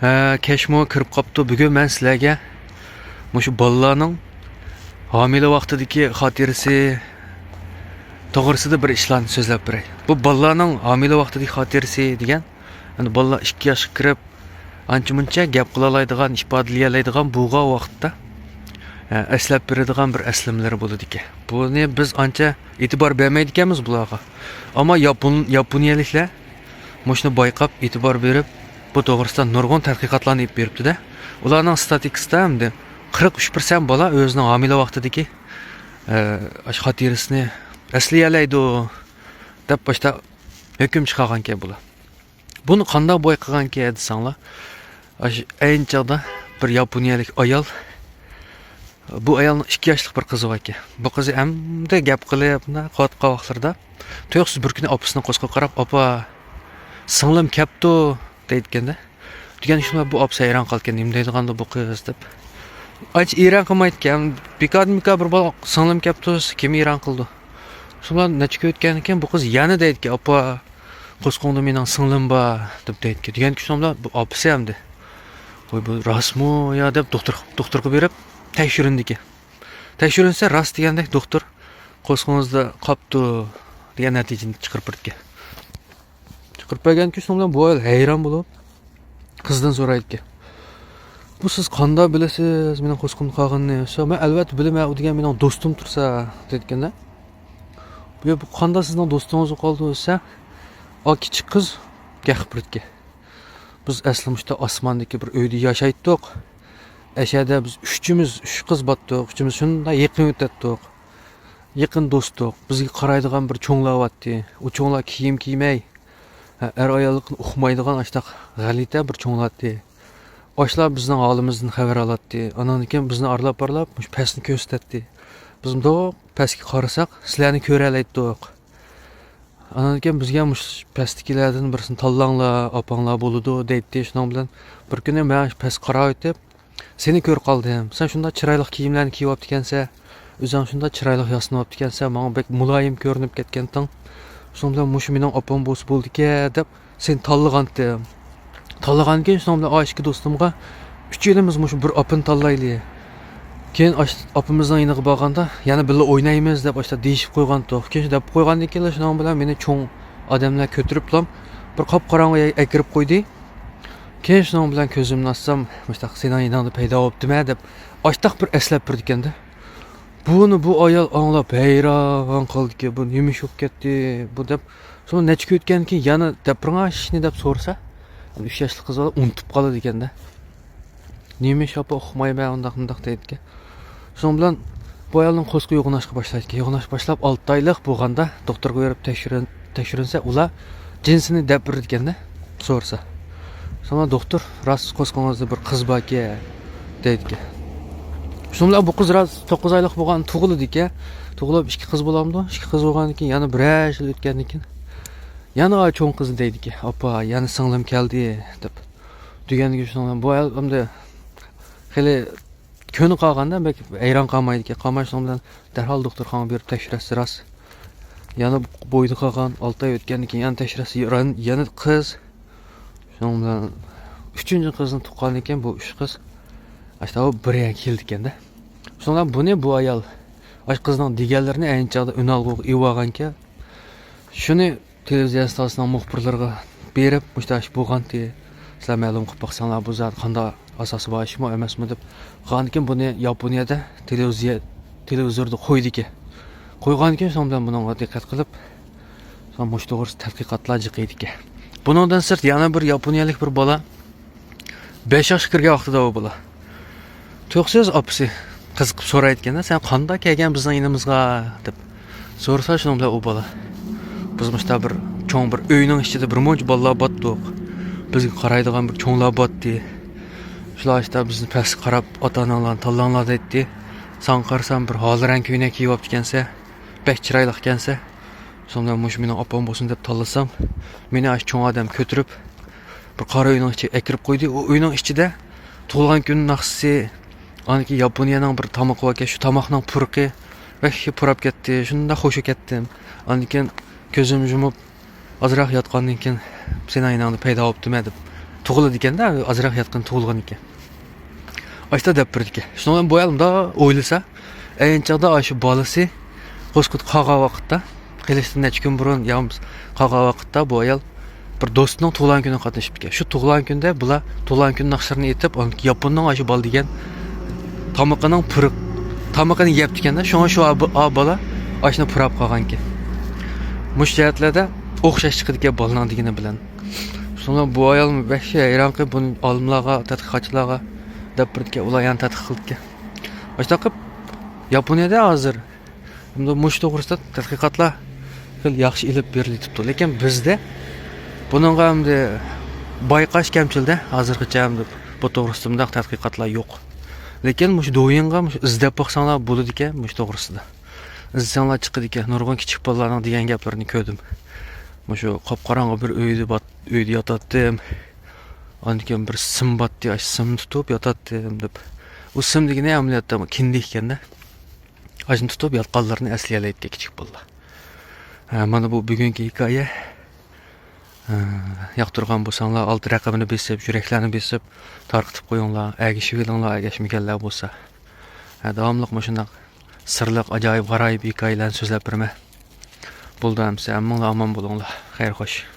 Kechmo kirib qopti. Bugun men sizlarga mushu bolalarning homila vaqtidagi xotirasi to'g'risida bir ishlarni so'zlab beray. Bu bolalarning homila vaqtidagi xotirasi degan, yani bolalar 2 yoshga kirib ancha-muncha gap qila oladigan, ifodalay oladigan buga vaqtda eslab beradigan bir aslimlari bo'ladi ekan. Buni biz ancha e'tibor bermaydi ekanmiz bularga. Ammo Yaponiyaliklar mushuni bayqab e'tibor berib bu to'g'risida nurg'un tadqiqotlarni olib beribdi-da. Ularning statistikasida hamda 43% bola o'zining homila vaqtidagi xotirasini eslay oladi deb boshda hukm chiqargan ekan bular. Buni qanday bayqagan ekan desanglar, ayinchada bir yaponiyalik ayol, bu ayolning 2 yoshlik bir qizi bor ekan. Bu qizi hamda gap qilib, qotqa vaqtlarda to'yqsiz bir kuni opasini qo'sqa qarab, "Opa, singlim kapti" deyotganda, degan shunda bu opsa hayron qolgan, "Nima deydiganda bu qiz?" deb. Ancha hayron qilmayotgan, bekadmika bir bola singlim kapti, kim hayron qildi. Shundan necha kun o'tgan ekan, bu qiz yana deydi, "Opa, qo'sqonda mening singlim bor" deb deydi. Degan shunda bu opasi hamdi. "Voy, bu rostmi yo" deb doktorga berib tekshirindiki. Tekshirinsa rost degandek doktor qo'sqoningizda qopti degan natijani chiqarib berdi. Chiqarib berganki shunda bu ayol hayron bo'lib qizdan so'raydi. "Bu siz qanday bilasiz mening qo'sqim qolganini?" "Men albatta bilaman, u degan mening do'stim tursa" deyotganda. "Bu qanday sizning do'stingiz qoldi desa?" O kichik qiz gapirdi. "Biz aslimizda osmondagi bir uyda yashaydik. Ashada biz 3 qiz botdik. 3imiz shunday yaqin o'tdik. Yaqin do'stdik. Bizga qaraydigan bir cho'nglar botdi. U cho'nglar kiyim kiymay, er ayollikni uqmaydigan ashtaq g'alita bir cho'nglatdi. Oshlar bizning holimizdan xabar oladi. Anan keyin bizni arlab-arlab mush pastni ko'rsatdi. Biz bundoq pastga qarasak, sizlarni ko'ra oldik. Anan keyin bizga mush pastdagilardan birisini tanlanglar, opanglar bo'ladi" deydi. Shuning bilan bir kuni men past qarab o'tib, "Seni ko'rib qoldim. Sen shunda chiroyli kiyimlarni kiyib olibdikansan, o'zing shunda chiroyli yasinib olibdikansan, menga bek muloyim ko'rinib ketganding. Shuning bilan mush mening opam bo'lsa bo'ldi-ku" deb sen tanlagandim. Tanlagan keyin shuning bilan ishki do'stimga 3 yilimiz mush bir opani tanlayli. Keyin opamizning yiniga borganda, yana birga o'ynaymiz deb boshda deyishib qo'ygandik. Keyin deb qo'ygandan keyin shuning bilan meni cho'ng odamlar ko'tiriblam bir qop-qorong'i kirib qo'ydi. Keyin shuning bilan ko'zimni ochsam, mushta sening yiningda paydo bo'libdimi deb oshtaq bir eslab birdi ekanda. Buni bu ayol anglab hayron qoldiki, bu nima bo'lib ketdi bu deb. So'ng necha kun o'tgan keyin yana dapringashni deb so'rasa, 3 yoshli qiz bola unutib qoladi ekanda. "Nima shopa uqmayman undaq deydi." So'ng bilan bu ayolning qo'sqi yo'g'nashga boshlaydi. Yo'g'nash boshlab 6 oylik bo'lganda doktorga berib tekshirinsa, ular jinsini deb birdi ekanda, so'rsa. Sonra doktor "Rost qo'sqingizda bir qiz bor-ku" deydi. Shunda bu qiz 9 oylik bo'lgan tug'ildi-ku. Tug'ilib 2 qiz bo'lamdi. 2 qiz bo'lgandan keyin yana 1 yil o'tgandan keyin yana cho'ng qiz deydi-ku. "Opa, yana singlim keldi" deb. Deganiga shunda bu ayol endi xili ko'ni qolganda bek hayron qolmaydi-ku. Qolmashining bilan darhol doktorxonaga berib tekshirasi rost. Yana bo'yda qolgan 6 oy o'tgandan keyin yana tekshirasi yana qiz. Shundan bilan 3-chi qizni tuqqandan keyin bu 3 qiz ashta o 1 yil keldi ekanda. Shundan buni bu ayol ash qizning deganlarini ayinchada unalg'u evaganka. Shuni televiziya stasiyaning muxbirlariga berib, mushtash bo'lgan-ki, sizlar ma'lum qilib baqsanglar bu zot qanday asosi bor ishmi emasmi deb. Qolgan keyin buni Yaponiyada televizorda qo'ydi-ki. Qo'ygan keyin shundan bunga diqqat qilib, son mush to'g'risida tadqiqotlar jiqiydi-ki. Bundan sırt yana bir Yaponiyalik bir bola 5 yoshga kirgan vaqtida u bola. To'xsiz opasi qiziqib so'rayotganda, "Sen qanday kelgan bizning yinimizga?" deb so'rasa, shundan bilan u bola, "Biz mushta bir cho'ng bir uyning ichida bir mo'j bolalar botdik. Bizga qaraydigan bir cho'nglar botdi. Shular ishda bizni pastga qarab, ota-onalarni tanlanglar" deydi. "Sen qarsam bir hozirang ko'ylak kiyib olibdikansa, bek chiroyli ekansa, sonra mush mening opam bo'lsin deb tanlasam, meni ash cho'ng odam ko'tirib bir qora uyning ichiga kirib qo'ydi. U uyning ichida tug'ilgan kunning naqsi, aniki Yaponiyaning bir tomoq bor ekan, shu tomoqning purqi va purab ketdi. Shunda xo'sh ketdim. Andan ko'zim yumib ozroq yotgandan keyin sening yiningda paydo bo'libdimi deb tug'iladi ekanda, azroq yotgan tug'ilgan ekan. Ashta deb birdi ekan. Shundan bo'yalimda o'ylasa, ayinchaqda shu bolasi qo'squt qolgan vaqtda, qilishdan necha kun burun yamiz qolgan vaqtda bu ayol bir do'stining tug'ilgan kunida qatnashib ekan. Shu tug'ilgan kunda bular tug'ilgan kun naqshlarini aytib, Yaponning shu bol degan tomoqining purib tomoqini yeb ekanda, shunga shu bola ashni purab qolgan ekan. Mush jihatlarda o'xshash chiqdi ekan bolaning degani bilan. Sonra bu ayol vahşi hayran qilib buni olimlarga, tadqiqotchilarga deb birga ular yana tadqiq qildi. Boshqa qilib Yaponiyada hozir bunda mush to'g'risida tadqiqotlar yaxshi ilib berilibdi. Lekin bizda buningga hamda bayqash kamchilda hozirgacha hamda bu to'g'risida bunday tadqiqotlar yo'q. Lekin mush do'yinga izlab boqsanglar bo'ladi ekan mush to'g'risida. İzlesanglar chiqadi ekan, nurg'un kichik bolalarning degan gaplarini ko'rdim. Mushu qop-qorong'i bir uyda yotatdim. Ondan bir sim batdi, sim tutib yotatdim deb. U sim degani amaliyotda kindi ekanda. Ajin tutib yotqanlarni asliyalaydi kichik bolalar. Mana bu bugungi hikoya. Yoqtirgan bo'lsanglar, alt raqamini besib, yuraklarni besib, tarqitib qo'yinglar, agishib olinglar, agashmaganlar bo'lsa. Davomli shunday sirliq, ajoyib, g'aroyib hikoyalarni so'zlab beraman. Bo'ldi hamsa, ammo omon bo'linglar. Xayr xo'sh.